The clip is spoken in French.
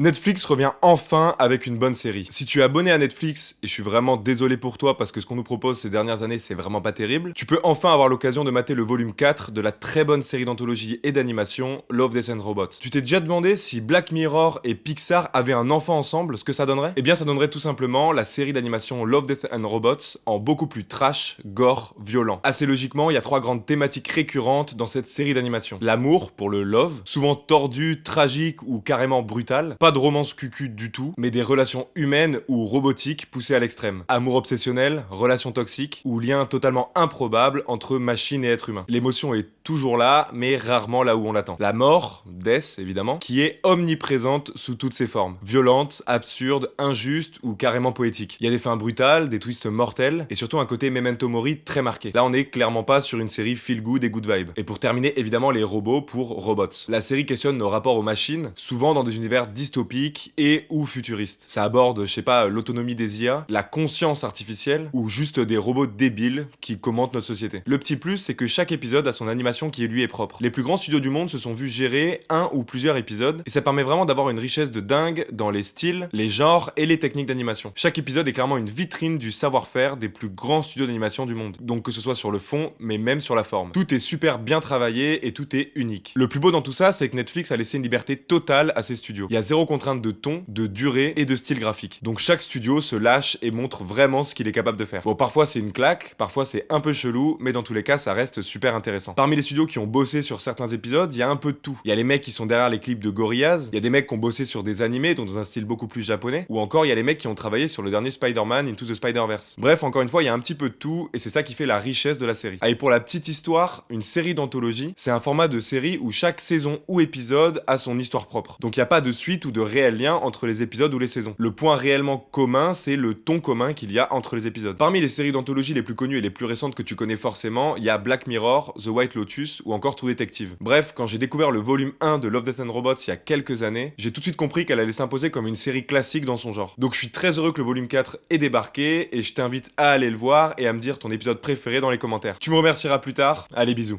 Netflix revient enfin avec une bonne série. Si tu es abonné à Netflix, et je suis vraiment désolé pour toi parce que ce qu'on nous propose ces dernières années, c'est vraiment pas terrible, tu peux enfin avoir l'occasion de mater le volume 4 de la très bonne série d'anthologie et d'animation Love, Death and Robots. Tu t'es déjà demandé si Black Mirror et Pixar avaient un enfant ensemble, ce que ça donnerait? Eh bien, ça donnerait tout simplement la série d'animation Love, Death and Robots en beaucoup plus trash, gore, violent. Assez logiquement, il y a trois grandes thématiques récurrentes dans cette série d'animation. L'amour, pour le love, souvent tordu, tragique ou carrément brutal. Pas de romance cucu du tout, mais des relations humaines ou robotiques poussées à l'extrême. Amour obsessionnel, relations toxiques ou liens totalement improbables entre machine et être humain. L'émotion est toujours là, mais rarement là où on l'attend. La mort, death évidemment, qui est omniprésente sous toutes ses formes. Violente, absurde, injuste ou carrément poétique. Il y a des fins brutales, des twists mortels et surtout un côté memento mori très marqué. Là on est clairement pas sur une série feel good et good vibe. Et pour terminer, évidemment les robots pour Robots. La série questionne nos rapports aux machines, souvent dans des univers dystopiques et ou futuristes. Ça aborde, je sais pas, l'autonomie des IA, la conscience artificielle ou juste des robots débiles qui commentent notre société. Le petit plus, c'est que chaque épisode a son animation qui lui est propre. Les plus grands studios du monde se sont vus gérer un ou plusieurs épisodes et ça permet vraiment d'avoir une richesse de dingue dans les styles, les genres et les techniques d'animation. Chaque épisode est clairement une vitrine du savoir-faire des plus grands studios d'animation du monde. Donc que ce soit sur le fond, mais même sur la forme. Tout est super bien travaillé et tout est unique. Le plus beau dans tout ça, c'est que Netflix a laissé une liberté totale à ses studios. Il y a zéro contrainte de ton, de durée et de style graphique. Donc chaque studio se lâche et montre vraiment ce qu'il est capable de faire. Bon, parfois c'est une claque, parfois c'est un peu chelou, mais dans tous les cas, ça reste super intéressant. Parmi les studios qui ont bossé sur certains épisodes, il y a un peu de tout. Il y a les mecs qui sont derrière les clips de Gorillaz, il y a des mecs qui ont bossé sur des animés, donc dans un style beaucoup plus japonais, ou encore il y a les mecs qui ont travaillé sur le dernier Spider-Man Into the Spider-Verse. Bref, encore une fois, il y a un petit peu de tout, et c'est ça qui fait la richesse de la série. Ah, et pour la petite histoire, une série d'anthologie, c'est un format de série où chaque saison ou épisode a son histoire propre. Donc il n'y a pas de suite ou de réel lien entre les épisodes ou les saisons. Le point réellement commun, c'est le ton commun qu'il y a entre les épisodes. Parmi les séries d'anthologie les plus connues et les plus récentes que tu connais forcément, il y a Black Mirror, The White Lotus ou encore True Detective. Bref, quand j'ai découvert le volume 1 de Love, Death and Robots il y a quelques années, j'ai tout de suite compris qu'elle allait s'imposer comme une série classique dans son genre. Donc je suis très heureux que le volume 4 ait débarqué et je t'invite à aller le voir et à me dire ton épisode préféré dans les commentaires. Tu me remercieras plus tard. Allez, bisous.